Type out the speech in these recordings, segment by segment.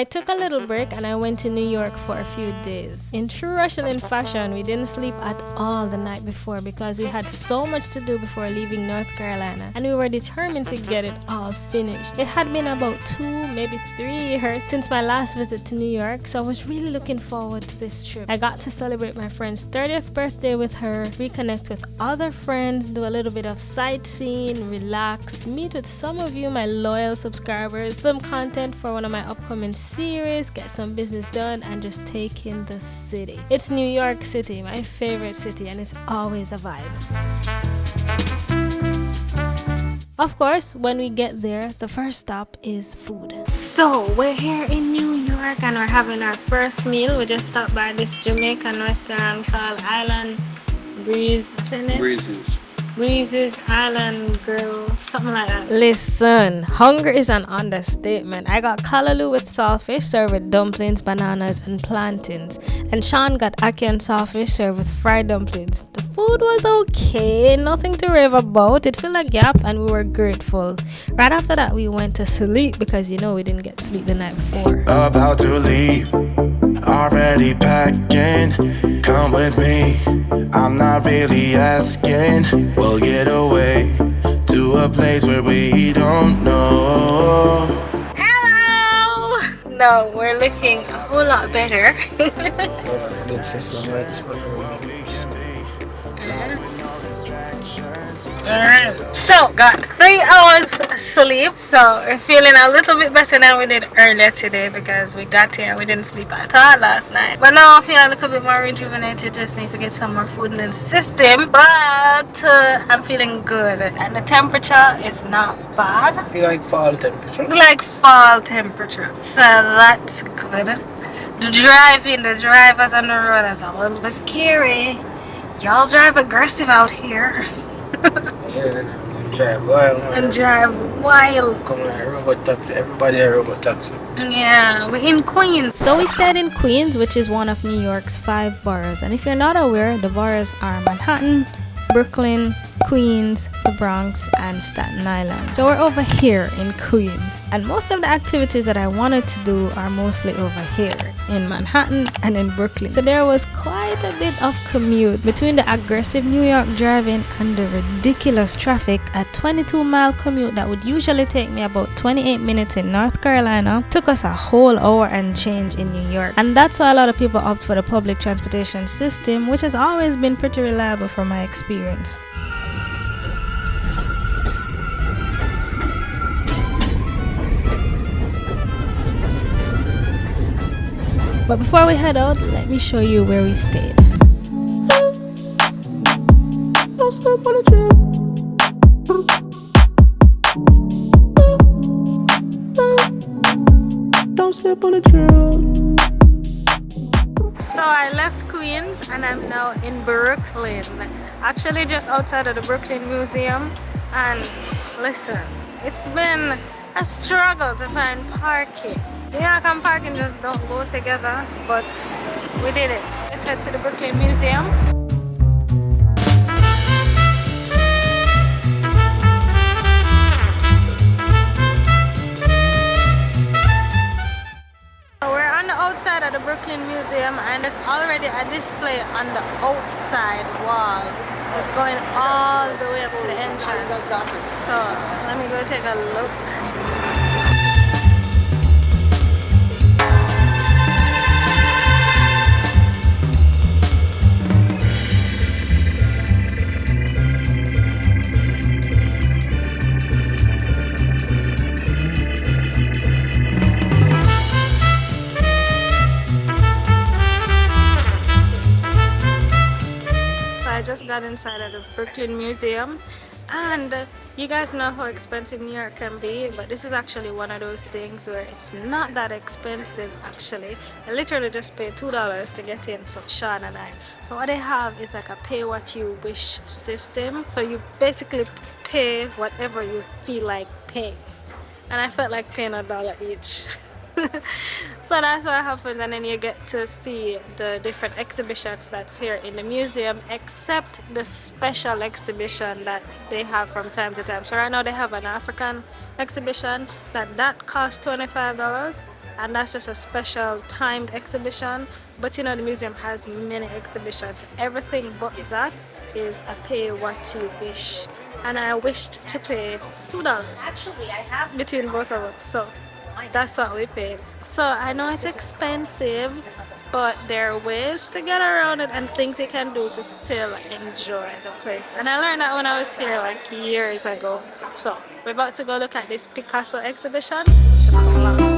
I took a little break and I went to New York for a few days. In true FAMIELIN fashion, we didn't sleep at all the night before because we had so much to do before leaving North Carolina and we were determined to get it all finished. It had been about 2, maybe 3 years since my last visit to New York, so I was really looking forward to this trip. I got to celebrate my friend's 30th birthday with her, reconnect with other friends, do a little bit of sightseeing, relax, meet with some of you, my loyal subscribers, film content for one of my upcoming series, get some business done, and just take in the city. It's New York City, my favorite city, and it's always a vibe. Of course, when we get there, the first stop is food. So, we're here in New York and we're having our first meal. We just stopped by this Jamaican restaurant called Island Breeze, isn't it? Breeze's Island Grill, something like that. Listen, hunger is an understatement. I got callaloo with saltfish served with dumplings, bananas, and plantains. And Sean got ackee and saltfish served with fried dumplings. The food was okay, nothing to rave about. It felt like yap and we were grateful. Right after that, we went to sleep because you know we didn't get sleep the night before. About to leave, already packing. Come with me, I'm not really asking. We'll get away to a place where we don't know. Hello! No, we're looking a whole lot better. So, got 3 hours sleep, so we're feeling a little bit better than we did earlier today because we got here and we didn't sleep at all last night. But now I feel a little bit more rejuvenated, just need to get some more food in the system, but I'm feeling good and the temperature is not bad. I feel like fall temperature. Like fall temperature, so that's good. The drivers on the road is a little bit scary. Y'all drive aggressive out here. Yeah, drive wild. And drive wild. Come like a robot taxi. Everybody a robot taxi. Yeah, we're in Queens. So we stayed in Queens, which is one of New York's 5 boroughs. And if you're not aware, the boroughs are Manhattan, Brooklyn, Queens, the Bronx, and Staten Island. So we're over here in Queens. And most of the activities that I wanted to do are mostly over here in Manhattan and in Brooklyn. So there was quite a bit of commute between the aggressive New York driving and the ridiculous traffic. A 22-mile commute that would usually take me about 28 minutes in North Carolina took us a whole hour and change in New York. And that's why a lot of people opt for the public transportation system, which has always been pretty reliable from my experience. But before we head out, let me show you where we stayed. Don't slip on the trail. Don't slip on the trail. So I left Queens and I'm now in Brooklyn. Actually just outside of the Brooklyn Museum. And listen, it's been a struggle to find parking. New York and parking just don't go together, but we did it. Let's head to the Brooklyn Museum. So we're on the outside of the Brooklyn Museum and there's already a display on the outside wall. It's going all the way up to the entrance. So let me go take a look. I just got inside of the Brooklyn Museum and you guys know how expensive New York can be, but this is actually one of those things where it's not that expensive actually. I literally just paid $2 to get in for Sean and I. So what they have is like a pay what you wish system. So you basically pay whatever you feel like paying. And I felt like paying $1 each. So that's what happens, and then you get to see the different exhibitions that's here in the museum, except the special exhibition that they have from time to time. So right now they have an African exhibition that costs $25, and that's just a special timed exhibition. But you know, the museum has many exhibitions. Everything but that is a pay what you wish, and I wished to pay $2 between both of us, so that's what we paid. So I know it's expensive, but there are ways to get around it and things you can do to still enjoy the place. And I learned that when I was here like years ago. So we're about to go look at this Picasso exhibition, so come along.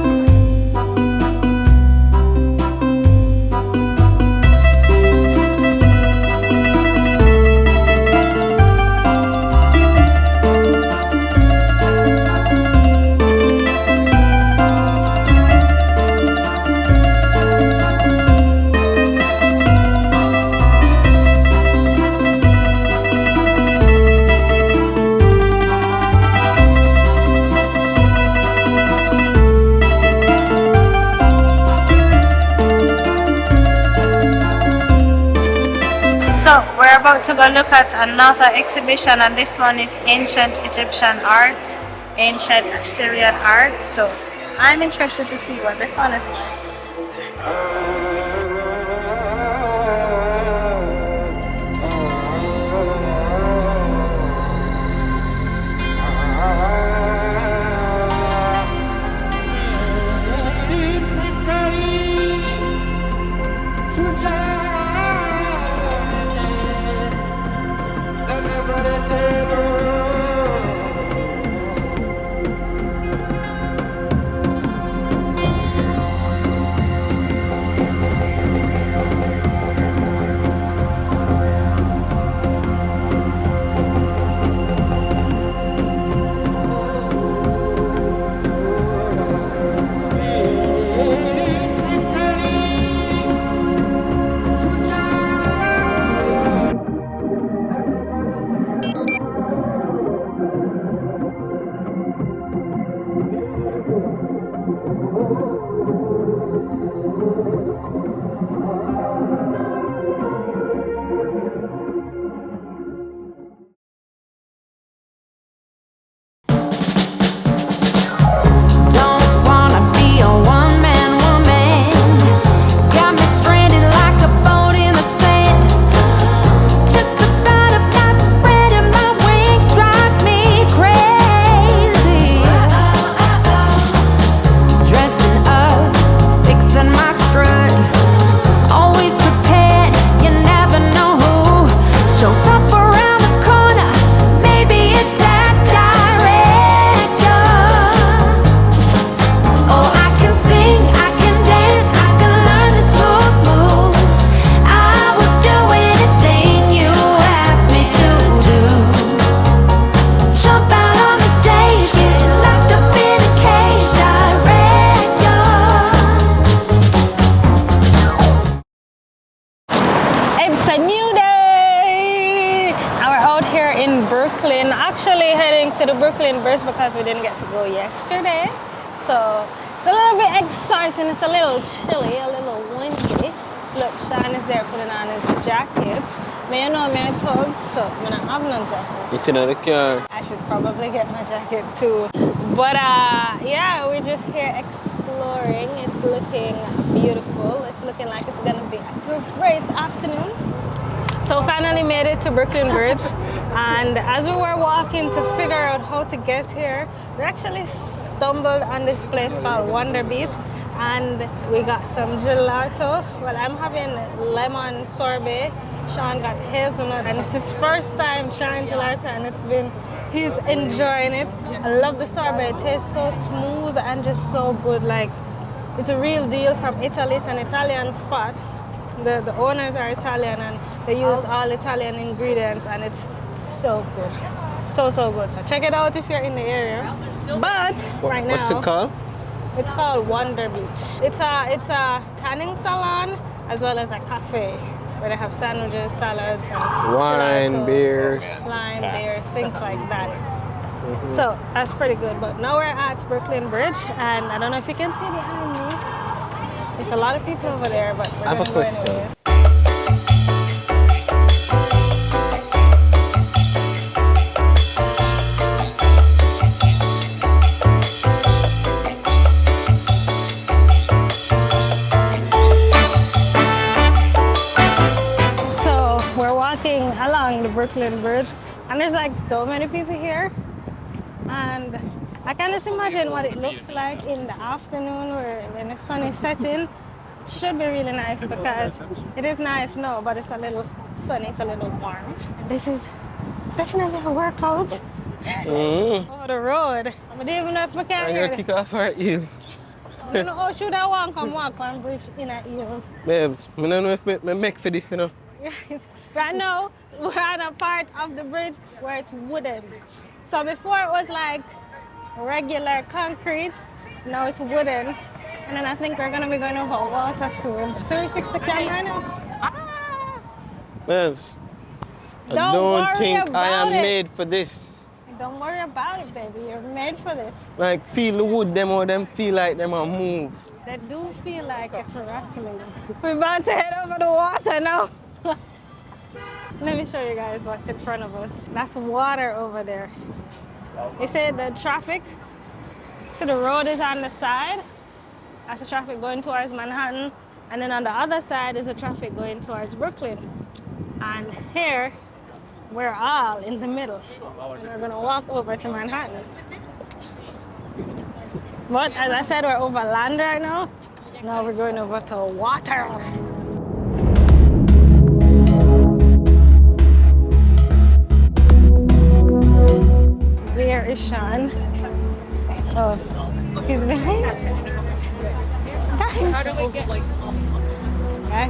So we're about to go look at another exhibition, and this one is ancient Egyptian art, ancient Assyrian art. So I'm interested to see what this one is like. To the Brooklyn Bridge because we didn't get to go yesterday, so it's a little bit exciting. It's a little chilly, a little windy. Look, Sean is there putting on his jacket. But you know, I'm told, so I don't have no jacket. It's in the car. I should probably get my jacket too. But yeah, we're just here exploring. It's looking beautiful. It's looking like it's gonna be a great afternoon. So finally made it to Brooklyn Bridge, and as we were walking to figure out how to get here, we actually stumbled on this place called Wonder Beach, and we got some gelato. Well, I'm having lemon sorbet. Sean got hazelnut, and it's his first time trying gelato, and he's enjoying it. I love the sorbet. It tastes so smooth and just so good. Like, it's a real deal from Italy. It's an Italian spot. The owners are Italian, and they used all Italian ingredients, and it's so good. So good. So check it out if you're in the area. But right now, what's it called? It's called Wonder Beach. It's a tanning salon as well as a cafe where they have sandwiches, salads, and Wine, beers, things like that. So that's pretty good. But now we're at Brooklyn Bridge, and I don't know if you can see behind me. There's a lot of people over there, but we're I have a question. anyways. Brooklyn Bridge. And there's like so many people here. And I can just imagine what it looks like in the afternoon or when the sun is setting. It should be really nice because it is nice now, but it's a little sunny, it's a little warm. This is definitely a workout. Over the road. I don't even know if I can hear it. Kick off our heels. I don't know how should I walk on bridge in our heels. Babes, I don't know if I make for this, you know. Right now, we're on a part of the bridge where it's wooden. So before it was like regular concrete, now it's wooden. And then I think we're gonna be going over water soon. 360 camera now. Ah! Babes, I don't think I am made for this. Don't worry about it, baby. You're made for this. Like, feel the wood, them or them feel like them are move. They do feel like it's rattling. We're about to head over the water now. Let me show you guys what's in front of us. That's water over there. They said the traffic, so the road is on the side. That's the traffic going towards Manhattan. And then on the other side is the traffic going towards Brooklyn. And here, we're all in the middle. And we're gonna walk over to Manhattan. But as I said, we're over land right now. Now we're going over to water. Where is Sean? Oh, he's behind. Guys.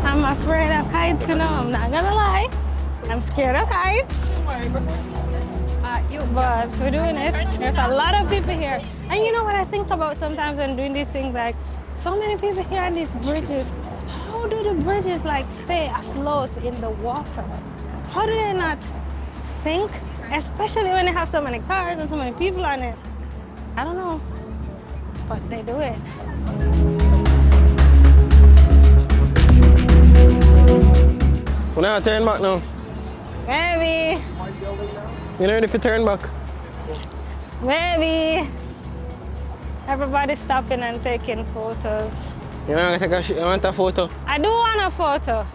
I'm afraid of heights, you know, I'm not gonna lie. I'm scared of heights. But we're doing it. There's a lot of people here. And you know what I think about sometimes when doing these things, like so many people here on these bridges. How do the bridges like stay afloat in the water? How do they not sink? Especially when they have so many cars and so many people on it. I don't know, but they do it. We're now turn back now. Maybe. You ready for turn back? Maybe. Everybody's stopping and taking photos. You know, you want a photo? I do want a photo.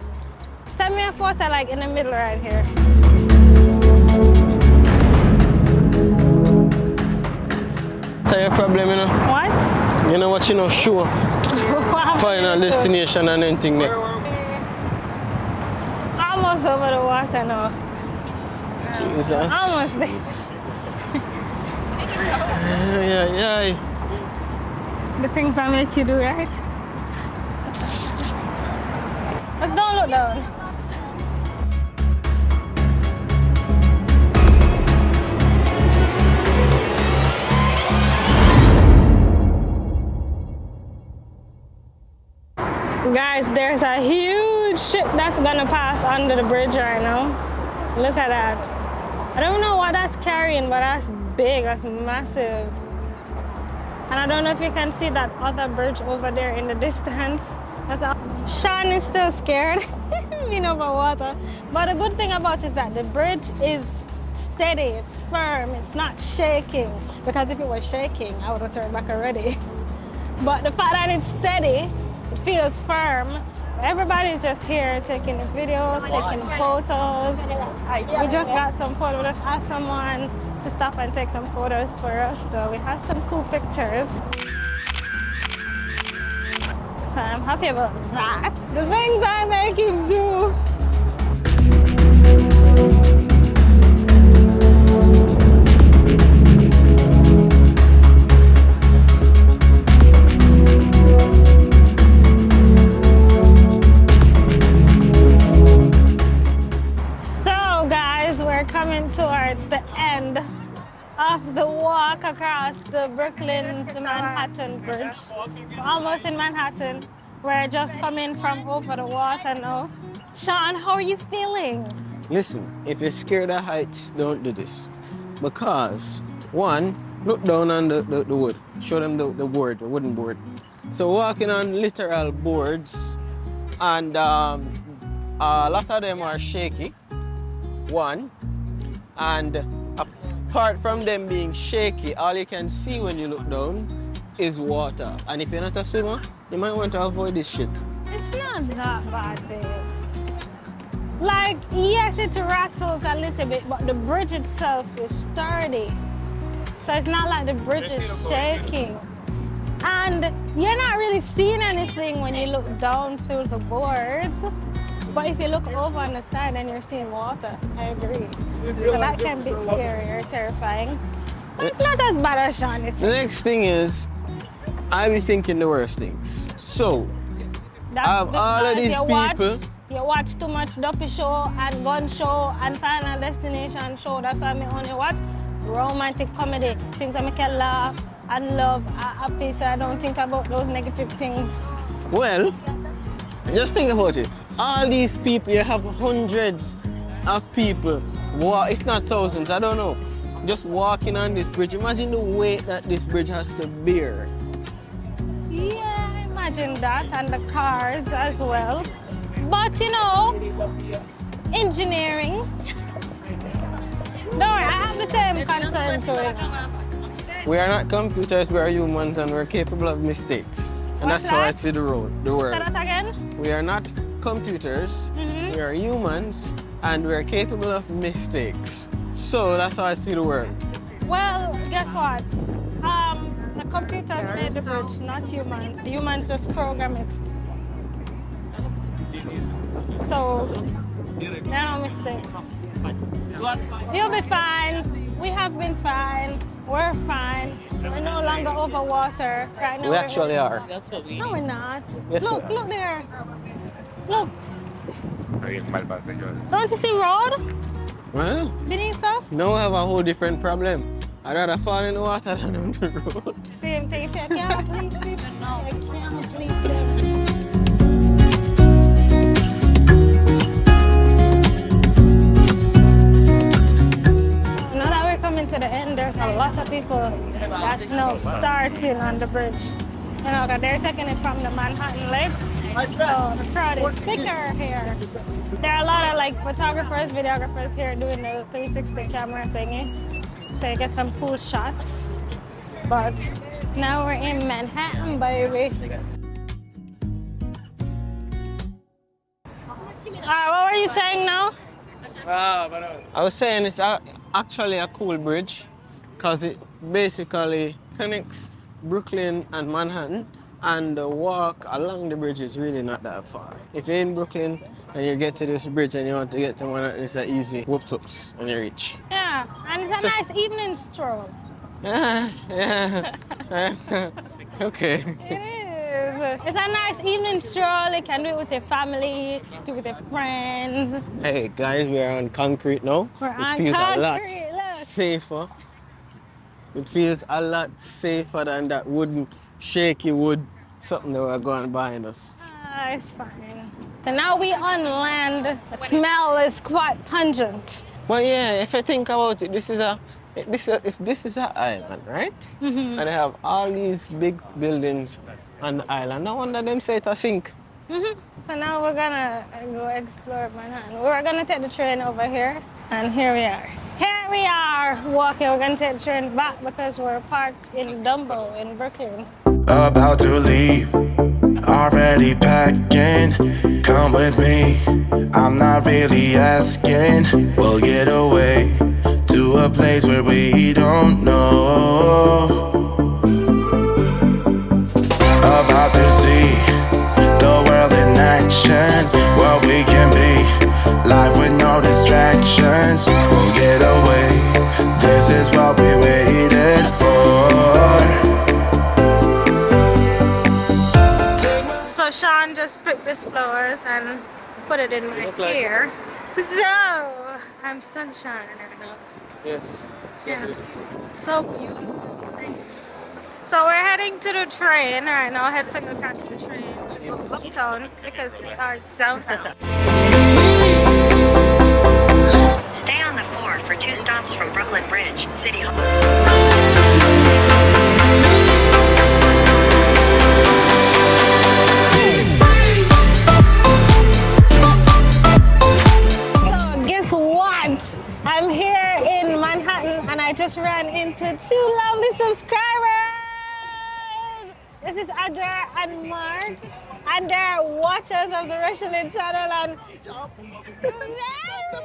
Tell me a photo like in the middle right here. That's your problem, you know? What? You know what, you know, sure. Final destination and anything there. Almost over the water now. Jesus. Almost there. Yeah. The things I make you do, right? But don't look down. Guys, there's a huge ship that's gonna pass under the bridge right now. Look at that. I don't know what that's carrying, but that's big, that's massive. And I don't know if you can see that other bridge over there in the distance. Sean is still scared, you know, about water. But the good thing about it is that the bridge is steady, it's firm, it's not shaking. Because if it was shaking, I would have turned back already. But the fact that it's steady, it feels firm. Everybody's just here taking videos, taking photos. We just got some photos. We just asked someone to stop and take some photos for us. So we have some cool pictures. So I'm happy about that. The things I make him do. Towards the end of the walk across the Brooklyn to Manhattan Bridge. We're almost in Manhattan. We're just coming from over the water now. Sean, how are you feeling? Listen, if you're scared of heights, don't do this. Because, one, look down on the wood. Show them the board, the wooden board. So walking on literal boards, and a lot of them are shaky, one. And apart from them being shaky, all you can see when you look down is water. And if you're not a swimmer, you might want to avoid this shit. It's not that bad, babe. Like, yes, it rattles a little bit, but the bridge itself is sturdy. So it's not like the bridge is shaking. And you're not really seeing anything when you look down through the boards. But if you look over on the side, then you're seeing water. I agree. So that can be scary or terrifying. But it's not as bad as Sean is The saying. next thing is, I be thinking the worst things. So, That's of all of because these people, you watch too much Duppy show and Gun show and Final Destination show. That's why I only watch romantic comedy. Things that make you laugh and love and happy, so I don't think about those negative things. well, just think about it. All these people, you have hundreds of people, if not thousands, I don't know, just walking on this bridge. Imagine the weight that this bridge has to bear. Yeah, I imagine that, and the cars as well. But you know, engineering. Don't worry, I have the same concern to it. We are not computers, we are humans, and we're capable of mistakes. And What's that's how I that? see the world. Say that again? We are not computers, we are humans, and we're capable of mistakes. So that's how I see the world. Well, guess what? The computers made the bridge, not humans. Humans just program it. So, there are no mistakes. You'll be fine. We have been fine. We're fine. We're no longer over water. Right now We actually are. No, we're not. Yes, Look, we are. look there. Look. Don't you see road Well, beneath us? now I have a whole different problem. I'd rather fall in the water than on the road. Same thing. See, I can't please it. No, I can't please it. Now that we're coming to the end, there's a lot of people that's now starting on the bridge. You know, 'cause they're taking it from the Manhattan Lake. So the crowd is thicker here. There are a lot of like photographers, videographers here doing the 360 camera thingy. So you get some cool shots. But now we're in Manhattan, baby. What were you saying now? I was saying it's actually a cool bridge because it basically connects Brooklyn and Manhattan, and the walk along the bridge is really not that far. If you're in Brooklyn and you get to this bridge and you want to get to Manhattan, it's an easy whoops and you reach. Yeah, and it's a So- nice evening stroll. Yeah. Okay. It is. It's a nice evening stroll. You can do it with your family, do it with your friends. Hey guys, we are on concrete now. We're It on feels a lot concrete, look. safer. It feels a lot safer than that wooden, shaky wood, something that we're going behind us. It's fine. So now we on land. The smell is quite pungent. But yeah, if I think about it, this is an island, right? And they have all these big buildings on the island. No wonder them say it a sink. So now we're gonna go explore Manhattan. We're gonna take the train over here, and here we are. Here we are walking. We're gonna take the train back because we're parked in Dumbo in Brooklyn. About to leave, already packing. Come with me, I'm not really asking. We'll get away to a place where we don't know. About to see the world in action, what we can be, life with no distractions. We'll get away, this is what we waited for. So Sean just picked these flowers and put it in my hair. So I'm sunshine right now. Yes. Yeah, so beautiful. So we're heading to the train right now. I had to go catch the train to go uptown because we are downtown. Stay on the 4 for 2 stops from Brooklyn Bridge, City Hall. So guess what? I'm here in Manhattan and I just ran into 2 lovely subscribers. This is Adra and Mark, and they're watchers of the Russian channel. And the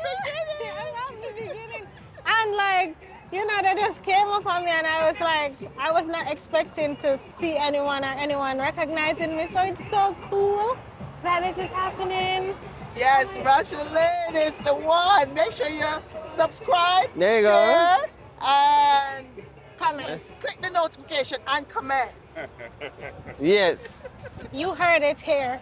beginning, and like, you know, they just came up on me, and I was like, I was not expecting to see anyone or anyone recognizing me. So it's so cool that this is happening. Yes, FAMIELIN is the one. Make sure you subscribe, There you share, go. and Comment. click the notification and comment. Yes. You heard it here.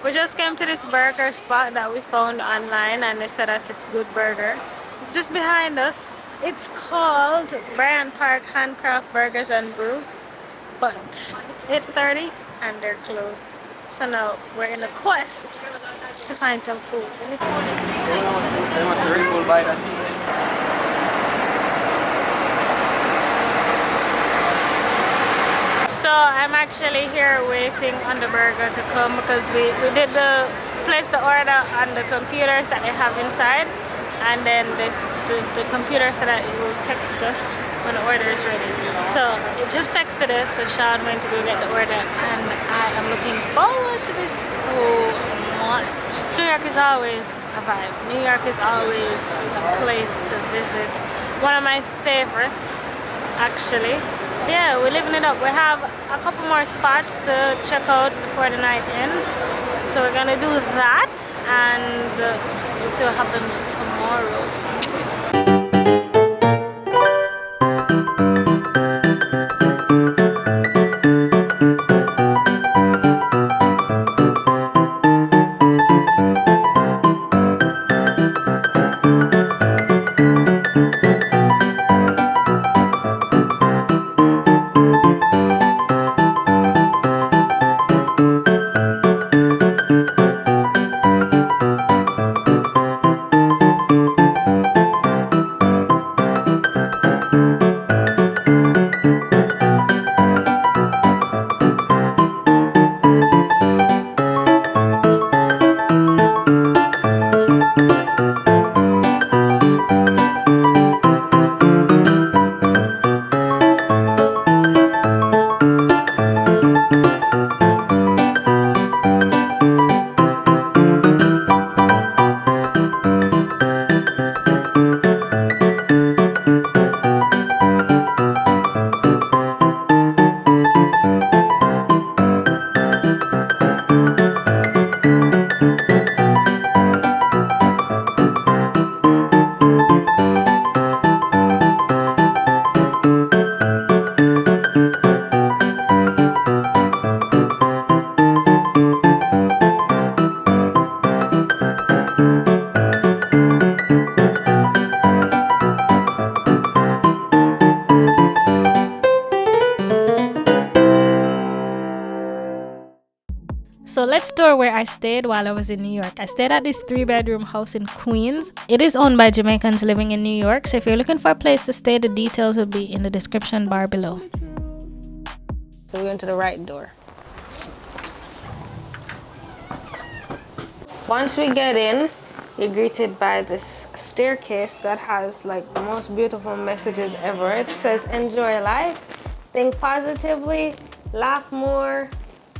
We just came to this burger spot that we found online, and they said that it's good burger. It's just behind us. It's called Bryant Park Handcraft Burgers and Brew, but it's 8:30 and they're closed. So now we're in a quest to find some food. So I'm actually here waiting on the burger to come because we did place the order on the computers that they have inside, and then the computer said that it will text us when the order is ready. So it just texted us, so Sean went to go get the order, and I am looking forward to this so much. New York is always a vibe. New York is always a place to visit. One of my favorites, actually. Yeah, we're living it up. We have a couple more spots to check out before the night ends. So we're gonna do that, and we'll see what happens tomorrow. So let's tour where I stayed while I was in New York. I stayed at this 3-bedroom house in Queens. It is owned by Jamaicans living in New York. So if you're looking for a place to stay, the details will be in the description bar below. So we went to the right door. Once we get in, you're greeted by this staircase that has like the most beautiful messages ever. It says, enjoy life, think positively, laugh more,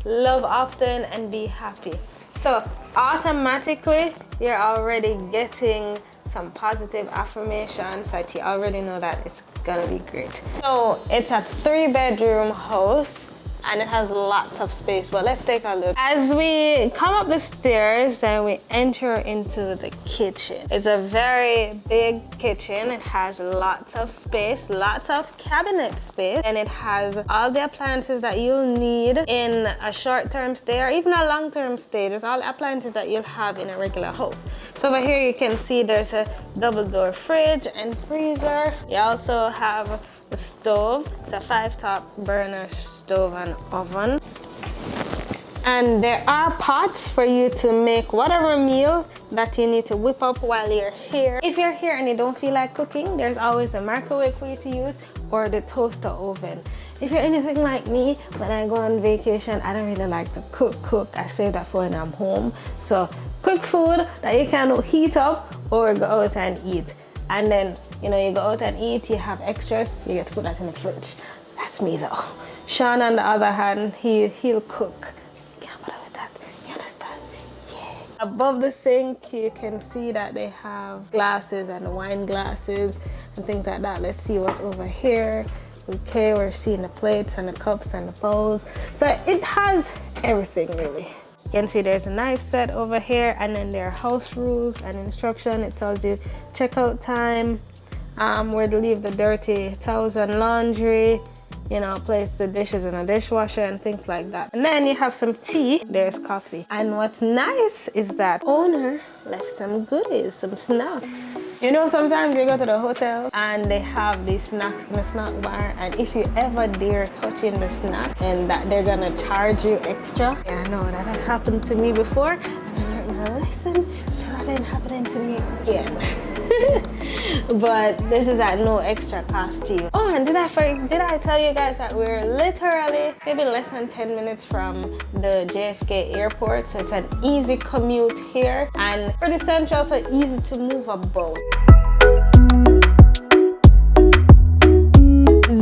love often, and be happy. So automatically you're already getting some positive affirmations that you already know that it's gonna be great. So it's a 3-bedroom house and it has lots of space, but let's take a look. As we come up the stairs, then we enter into the kitchen. It's a very big kitchen. It has lots of space, lots of cabinet space, and it has all the appliances that you'll need in a short-term stay or even a long-term stay. There's all the appliances that you'll have in a regular house. So over here you can see there's a double-door fridge and freezer. You also have a stove. It's a 5-top burner stove and oven. And there are pots for you to make whatever meal that you need to whip up while you're here. If you're here and you don't feel like cooking, there's always a microwave for you to use or the toaster oven. If you're anything like me, when I go on vacation, I don't really like to cook. I save that for when I'm home. So quick food that you can heat up or go out and eat. And then, you know, you go out and eat, you have extras, you get to put that in the fridge. That's me though. Sean, on the other hand, he'll cook. Can't bother with that. You understand? Yeah. Above the sink, you can see that they have glasses and wine glasses and things like that. Let's see what's over here. Okay, we're seeing the plates and the cups and the bowls. So it has everything really. You can see there's a knife set over here, and then there are house rules and instruction. It tells you checkout time, where to leave the dirty towels and laundry, you know, place the dishes in a dishwasher and things like that. And then you have some tea, there's coffee. And what's nice is that owner left some goodies, some snacks. You know, sometimes you go to the hotel and they have these snacks in the snack bar, and if you ever dare touching the snack and that they're gonna charge you extra. Yeah, I know that had happened to me before and I learned my lesson, so that ain't happening to me again. But this is at no extra cost to you. Oh, and did I tell you guys that we're literally maybe less than 10 minutes from the JFK airport, so it's an easy commute here and pretty central, so easy to move about.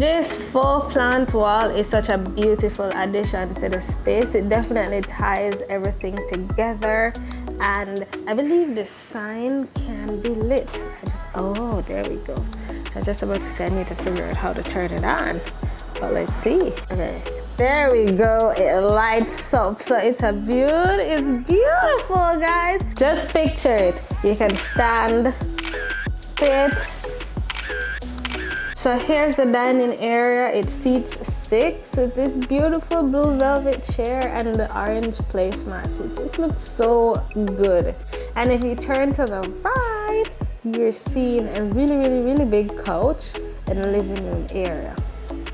This faux plant wall is such a beautiful addition to the space. It definitely ties everything together, and I believe the sign can be lit. Oh, there we go. I was just about to say I need to figure out how to turn it on, but let's see. Okay, there we go. It lights up, so it's beautiful, guys. Just picture it. You can stand, sit. So here's the dining area. It seats 6 with this beautiful blue velvet chair and the orange placemats. It just looks so good. And if you turn to the right, you're seeing a really big couch in the living room area.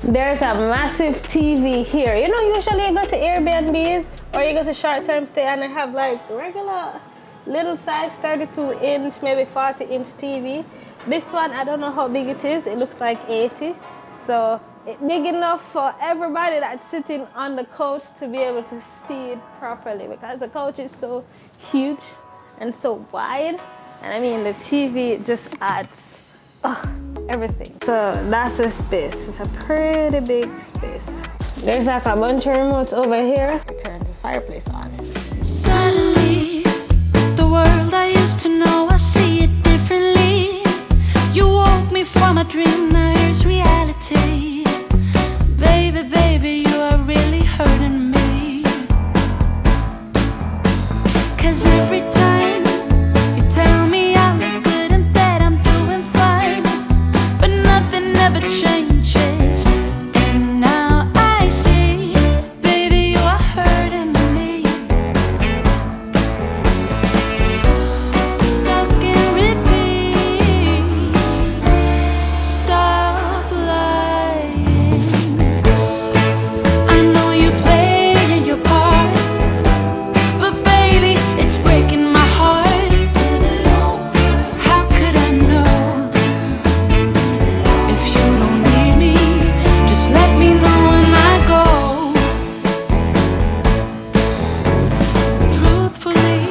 There's a massive TV here. You know, usually you go to Airbnbs or you go to short-term stay and they have like regular little size 32-inch, maybe 40-inch TV. This one, I don't know how big it is. It looks like 80. So it's big enough for everybody that's sitting on the couch to be able to see it properly, because the couch is so huge and so wide. And I mean, the TV just adds everything. So that's a space. It's a pretty big space. There's like a bunch of remotes over here. Turn the fireplace on. Suddenly, the world I used to know, I see it differently. You woke me from a dream, now here's reality. Baby, baby, you are really hurting me. 'Cause every time you tell me I look good and that I'm doing fine, but nothing ever changes. And now I see, baby, you are hurting me. Stuck in repeat. Stop lying. I know you're playing your part, but baby, it's breaking my heart. How could I know? If you don't need me, just let me know when I go. Truthfully,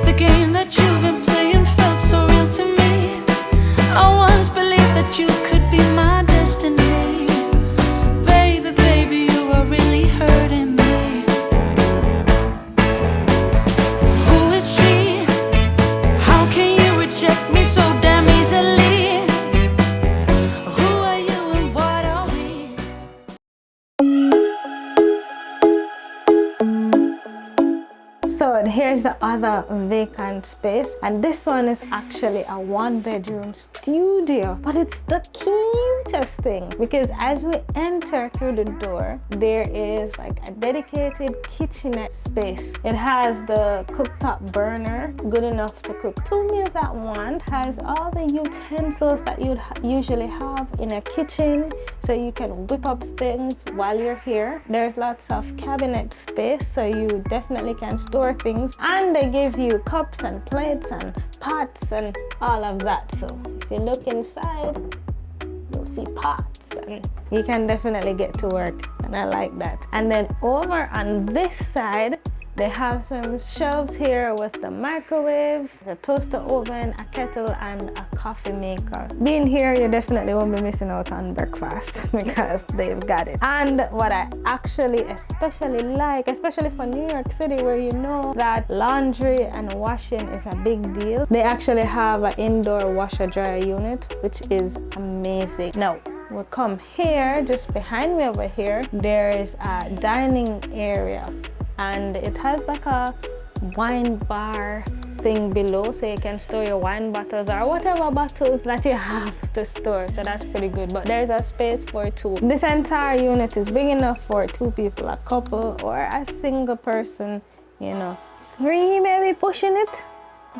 the game that you've been playing felt so real to me. I once believed that you could be my destiny. Baby, baby, you are really hurting me. Who is she? How can you reject me so damn easily? Who are you and what are we? So here's the other vacant space, and this one is actually a 1-bedroom studio, but it's the cute interesting because as we enter through the door, there is like a dedicated kitchenette space. It has the cooktop burner, good enough to cook 2 meals at once, has all the utensils that you'd usually have in a kitchen, so you can whip up things while you're here. There's lots of cabinet space, so you definitely can store things, and they give you cups and plates and pots and all of that. So if you look inside, you'll see pots, and you can definitely get to work, and I like that. And then over on this side, they have some shelves here with the microwave, a toaster oven, a kettle, and a coffee maker. Being here, you definitely won't be missing out on breakfast because they've got it. And what I actually especially like, especially for New York City, where you know that laundry and washing is a big deal, they actually have an indoor washer dryer unit, which is amazing. Now, we'll come here, just behind me over here, there is a dining area. And it has like a wine bar thing below, so you can store your wine bottles or whatever bottles that you have to store. So that's pretty good. But there's a space for 2. This entire unit is big enough for 2 people, a couple or a single person, you know. 3 maybe pushing it,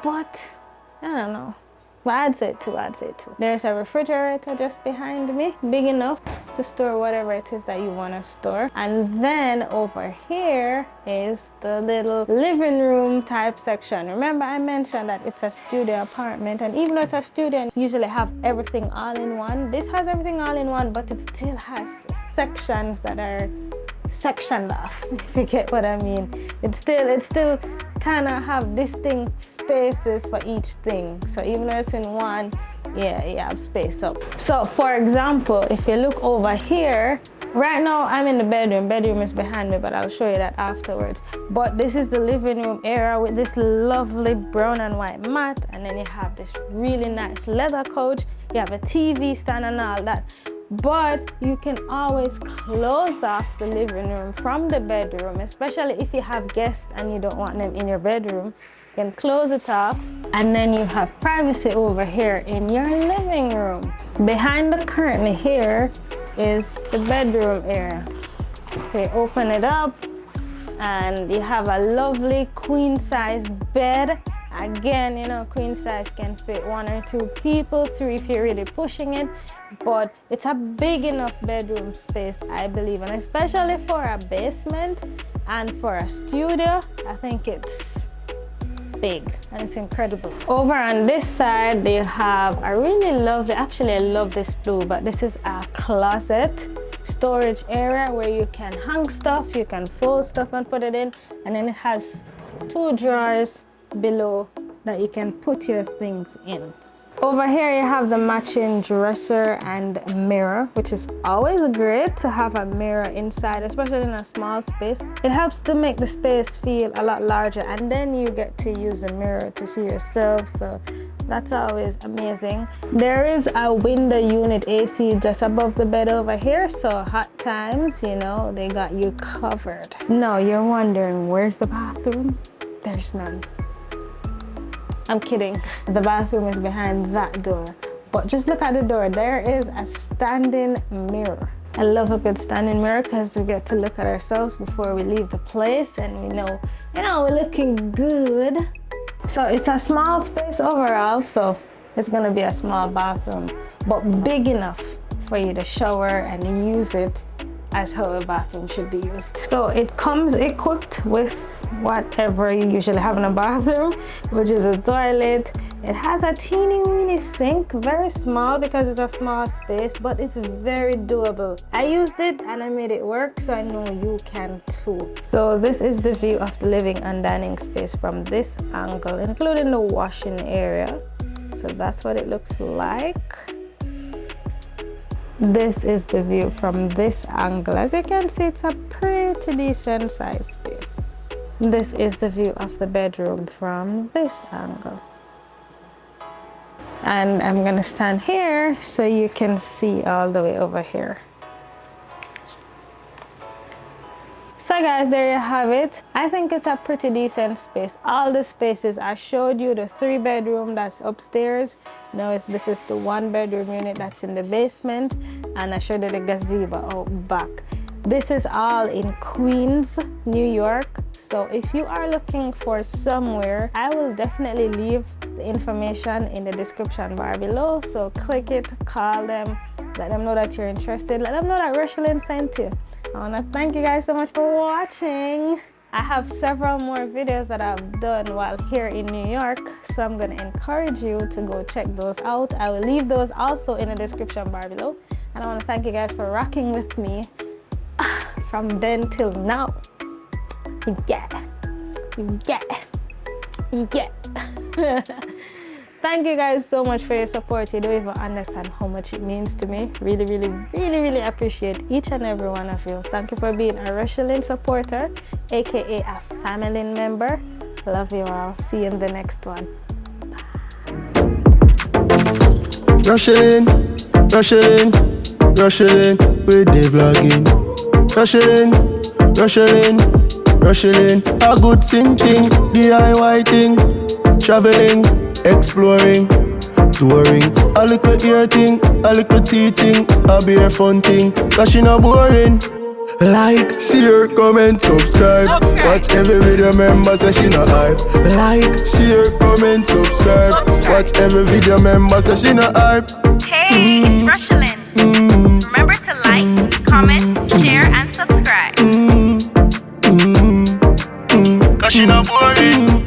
but I don't know. But I'd say 2. There's a refrigerator just behind me, big enough to store whatever it is that you want to store. And then over here is the little living room type section. Remember I mentioned that it's a studio apartment, and even though it's a studio, you usually have everything all in one. This has everything all in one, but it still has sections that are sectioned off, if you get what I mean. It's still kind of have distinct spaces for each thing. So even though it's in one, yeah, you have space up. So for example, if you look over here, right now I'm in the bedroom is behind me, but I'll show you that afterwards. But this is the living room area with this lovely brown and white mat, and then you have this really nice leather couch, you have a TV stand and all that. But you can always close off the living room from the bedroom, especially if you have guests and you don't want them in your bedroom. You can close it off, and then you have privacy over here in your living room. Behind the curtain here is the bedroom area. So you open it up and you have a lovely queen size bed. Again, you know, queen size can fit 1 or 2 people, 3 if you're really pushing it, but it's a big enough bedroom space, I believe, and especially for a basement and for a studio, I think it's big and it's incredible. Over on this side, they have a really lovely, actually I love this blue, but this is a closet storage area where you can hang stuff, you can fold stuff and put it in, and then it has 2 drawers below that you can put your things in. Over here you have the matching dresser and mirror, which is always great to have a mirror inside, especially in a small space. It helps to make the space feel a lot larger, and then you get to use the mirror to see yourself, so that's always amazing. There is a window unit AC just above the bed over here, so hot times, you know, they got you covered. Now you're wondering, where's the bathroom? There's none. I'm kidding. The bathroom is behind that door. But just look at the door. There is a standing mirror. I love a good standing mirror because we get to look at ourselves before we leave the place, and we know, we're looking good. So it's a small space overall, so it's gonna be a small bathroom, but big enough for you to shower and use it as how a bathroom should be used. So it comes equipped with whatever you usually have in a bathroom, which is a toilet. It has a teeny weeny sink, very small because it's a small space, but it's very doable. I used it and I made it work, so I know you can too. So this is the view of the living and dining space from this angle, including the washing area. So that's what it looks like. This is the view from this angle. As you can see, it's a pretty decent sized space. This is the view of the bedroom from this angle. And I'm gonna stand here so you can see all the way over here. So guys, there you have it. I think it's a pretty decent space. All the spaces, I showed you the 3-bedroom that's upstairs. Now this is the 1-bedroom unit that's in the basement, and I showed you the gazebo out back. This is all in Queens, New York. So if you are looking for somewhere, I will definitely leave the information in the description bar below. So click it, call them, let them know that you're interested, let them know that FAMIELIN sent you. I want to thank you guys so much for watching. I have several more videos that I've done while here in New York, so I'm going to encourage you to go check those out. I will leave those also in the description bar below. And I want to thank you guys for rocking with me from then till now. Yeah. Thank you guys so much for your support. You don't even understand how much it means to me. Really appreciate each and every one of you. Thank you for being a FAMIELIN supporter, aka a FAMIELIN member. Love you all. See you in the next one. FAMIELIN with the vlogging. FAMIELIN, a good thing, DIY thing, traveling, exploring, touring, a little ear thing, a little teaching, a be a fun thing, cause she not boring. Like, share, comment, subscribe. Watch every video, member say she not hype. Like, share, comment, subscribe. Watch every video, member say she not hype. Hey, it's FAMIELIN. Remember to like, comment, share, and subscribe. Cause she not boring.